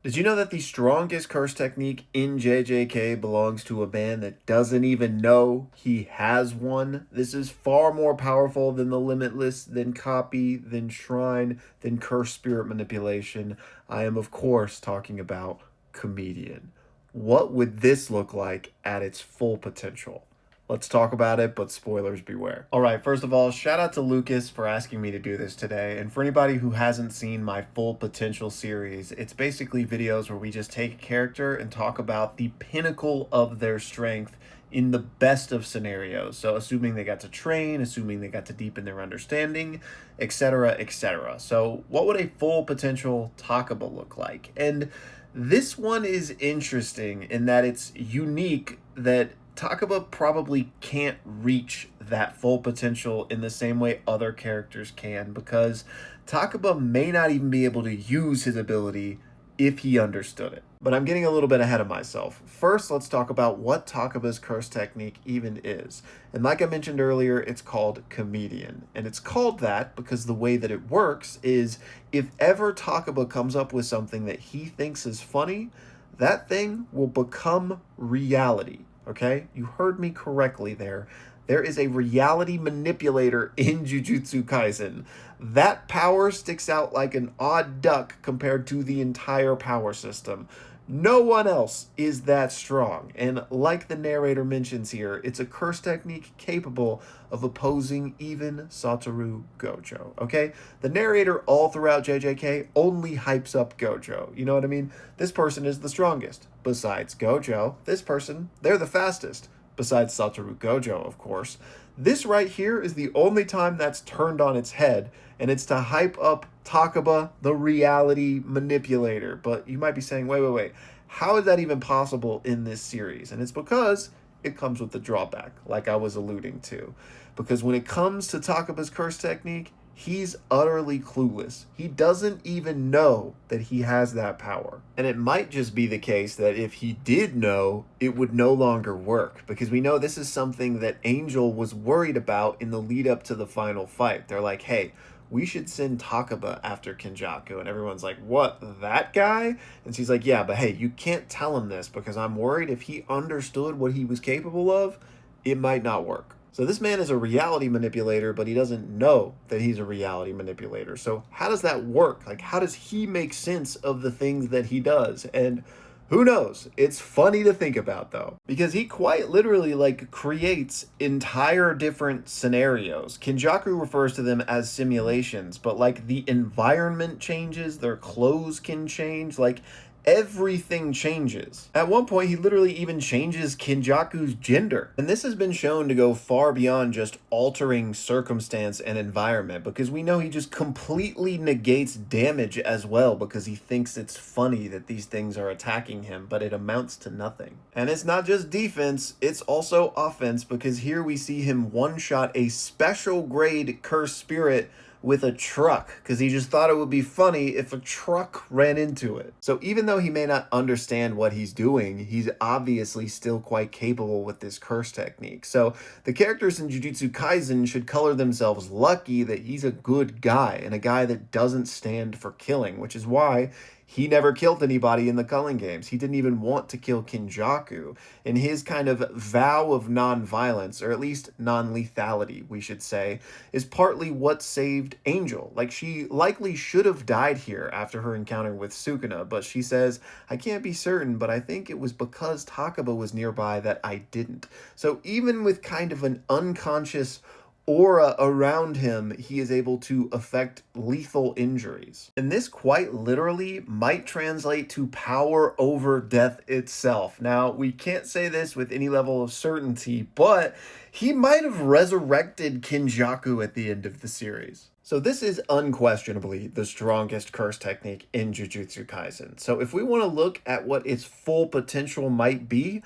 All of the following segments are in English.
Did you know that the strongest curse technique in JJK belongs to a man that doesn't even know he has one? This is far more powerful than the Limitless, than Copy, than Shrine, than Curse Spirit Manipulation. I am, of course, talking about Comedian. What would this look like at its full potential? Let's talk about it, but spoilers beware. All right, first of all, shout out to Lucas for asking me to do this today. And for anybody who hasn't seen my full potential series, it's basically videos where we just take a character and talk about the pinnacle of their strength in the best of scenarios. So assuming they got to train, assuming they got to deepen their understanding, etc., etc. So what would a full potential Takaba look like? And this one is interesting in that it's unique that Takaba probably can't reach that full potential in the same way other characters can, because Takaba may not even be able to use his ability if he understood it. But I'm getting a little bit ahead of myself. First, let's talk about what Takaba's curse technique even is. And like I mentioned earlier, it's called Comedian. And it's called that because the way that it works is if ever Takaba comes up with something that he thinks is funny, that thing will become reality. Okay? You heard me correctly there. There is a reality manipulator in Jujutsu Kaisen. That power sticks out like an odd duck compared to the entire power system. No one else is that strong. And like the narrator mentions here, it's a curse technique capable of opposing even Satoru Gojo. Okay? The narrator all throughout JJK only hypes up Gojo. You know what I mean? This person is the strongest. Besides Gojo, this person, they're the fastest. Besides Satoru Gojo, of course. This right here is the only time that's turned on its head, and it's to hype up Takaba, the reality manipulator. But you might be saying, wait, how is that even possible in this series? And it's because it comes with the drawback, like I was alluding to. Because when it comes to Takaba's curse technique, he's utterly clueless. He doesn't even know that he has that power. And it might just be the case that if he did know, it would no longer work. Because we know this is something that Angel was worried about in the lead up to the final fight. They're like, hey, we should send Takaba after Kinjaku. And everyone's like, what, that guy? And she's like, yeah, but hey, you can't tell him this because I'm worried if he understood what he was capable of, it might not work. So this man is a reality manipulator, but he doesn't know that he's a reality manipulator. So how does that work? Like, how does he make sense of the things that he does? And who knows? It's funny to think about though, because he quite literally like creates entire different scenarios. Kinjaku refers to them as simulations, but like the environment changes, their clothes can change, like everything changes. At one point, he literally even changes Kinjaku's gender. And this has been shown to go far beyond just altering circumstance and environment, because we know he just completely negates damage as well because he thinks it's funny that these things are attacking him, but it amounts to nothing. And it's not just defense, it's also offense, because here we see him one-shot a special grade cursed spirit with a truck because he just thought it would be funny if a truck ran into it. So even though he may not understand what he's doing, he's obviously still quite capable with this curse technique. So the characters in Jujutsu Kaisen should color themselves lucky that he's a good guy and a guy that doesn't stand for killing, which is why he never killed anybody in the Culling Games. He didn't even want to kill Kinjaku. And his kind of vow of non-violence, or at least non-lethality, we should say, is partly what saved Angel. Like, she likely should have died here after her encounter with Sukuna, but she says, I can't be certain, but I think it was because Takaba was nearby that I didn't. So even with kind of an unconscious aura around him, he is able to affect lethal injuries. And this quite literally might translate to power over death itself. Now, we can't say this with any level of certainty, but he might have resurrected Kinjaku at the end of the series. So this is unquestionably the strongest curse technique in Jujutsu Kaisen. So if we want to look at what its full potential might be,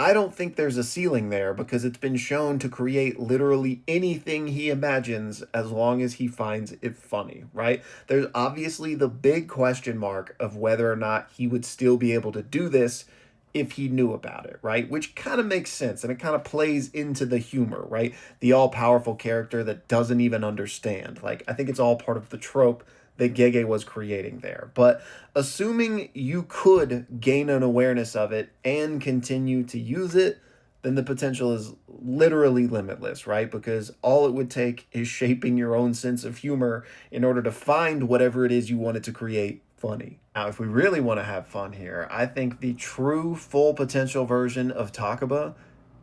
I don't think there's a ceiling there because it's been shown to create literally anything he imagines as long as he finds it funny, right? There's obviously the big question mark of whether or not he would still be able to do this if he knew about it, right? Which kind of makes sense and it kind of plays into the humor, right? The all-powerful character that doesn't even understand. Like, I think it's all part of the trope that Gege was creating there. But assuming you could gain an awareness of it and continue to use it, then the potential is literally limitless, right? Because all it would take is shaping your own sense of humor in order to find whatever it is you wanted to create funny. Now, if we really want to have fun here, I think the true full potential version of Takaba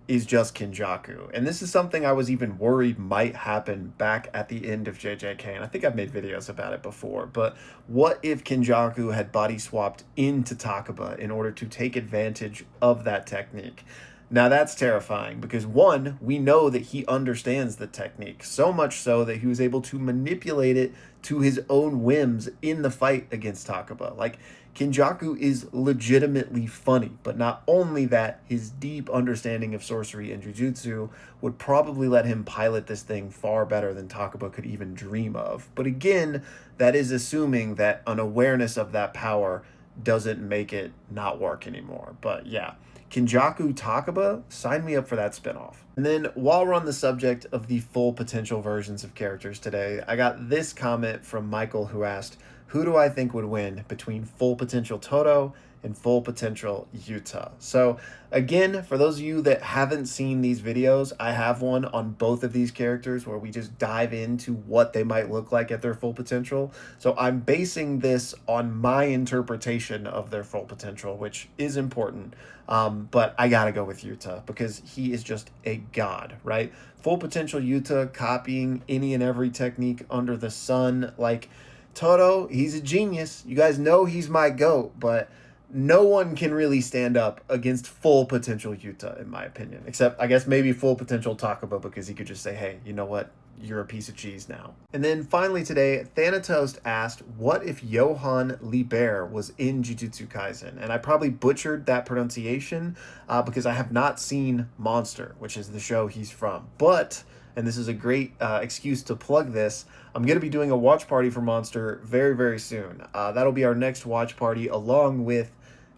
is just Kinjaku. And this is something I was even worried might happen back at the end of JJK. And I think I've made videos about it before. But what if Kinjaku had body swapped into Takaba in order to take advantage of that technique? Now that's terrifying because one, we know that he understands the technique, so much so that he was able to manipulate it to his own whims in the fight against Takaba. Like, Kinjaku is legitimately funny, but not only that, his deep understanding of sorcery and jujutsu would probably let him pilot this thing far better than Takaba could even dream of. But again, that is assuming that an awareness of that power doesn't make it not work anymore. But yeah, Kinjaku Takaba, sign me up for that spinoff. And then while we're on the subject of the full potential versions of characters today, I got this comment from Michael who asked, who do I think would win between full potential Todo and full potential Yuta? So again, for those of you that haven't seen these videos, I have one on both of these characters where we just dive into what they might look like at their full potential. So I'm basing this on my interpretation of their full potential, which is important. But I gotta go with Yuta because he is just a god, right? Full potential Yuta copying any and every technique under the sun. Like, Todo, he's a genius. You guys know he's my GOAT, but no one can really stand up against full potential Yuta, in my opinion. Except, I guess, maybe full potential Takaba, because he could just say, hey, you know what? You're a piece of cheese now. And then finally today, Thanatos asked, what if Johann Liebert was in Jujutsu Kaisen? And I probably butchered that pronunciation because I have not seen Monster, which is the show he's from. But, and this is a great excuse to plug this, I'm going to be doing a watch party for Monster very, very soon. That'll be our next watch party along with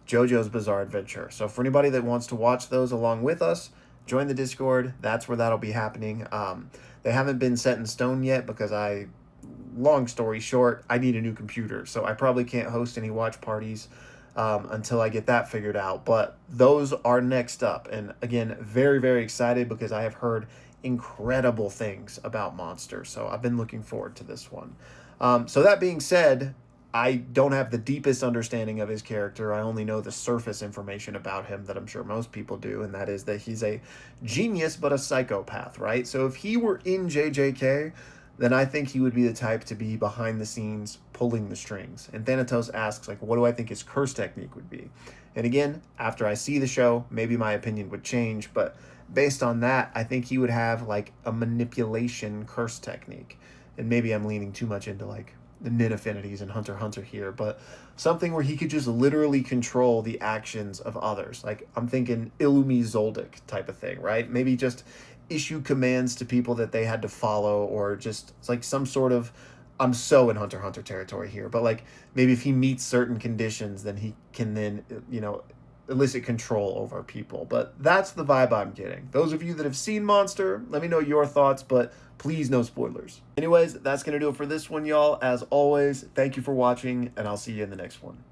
JoJo's Bizarre Adventure. So for anybody that wants to watch those along with us, join the Discord. That's where that'll be happening. They haven't been set in stone yet because long story short, I need a new computer. So I probably can't host any watch parties until I get that figured out. But those are next up. And again, very, very excited because I have heard incredible things about Monster. So I've been looking forward to this one. So that being said, I don't have the deepest understanding of his character. I only know the surface information about him that I'm sure most people do, and that is that he's a genius but a psychopath, right? So if he were in JJK, then I think he would be the type to be behind the scenes pulling the strings. And Thanatos asks, like, what do I think his curse technique would be? And again, after I see the show, maybe my opinion would change, but based on that, I think he would have like a manipulation curse technique. And maybe I'm leaning too much into like the Nin affinities and Hunter x Hunter here, but something where he could just literally control the actions of others. Like, I'm thinking Illumi Zoldyck type of thing, right? Maybe just issue commands to people that they had to follow, or just like some sort of, I'm so in Hunter x Hunter territory here, but like maybe if he meets certain conditions, then he can then, elicit control over people. But that's the vibe I'm getting. Those of you that have seen Monster, let me know your thoughts, but please no spoilers. Anyways, that's going to do it for this one, y'all. As always, thank you for watching, and I'll see you in the next one.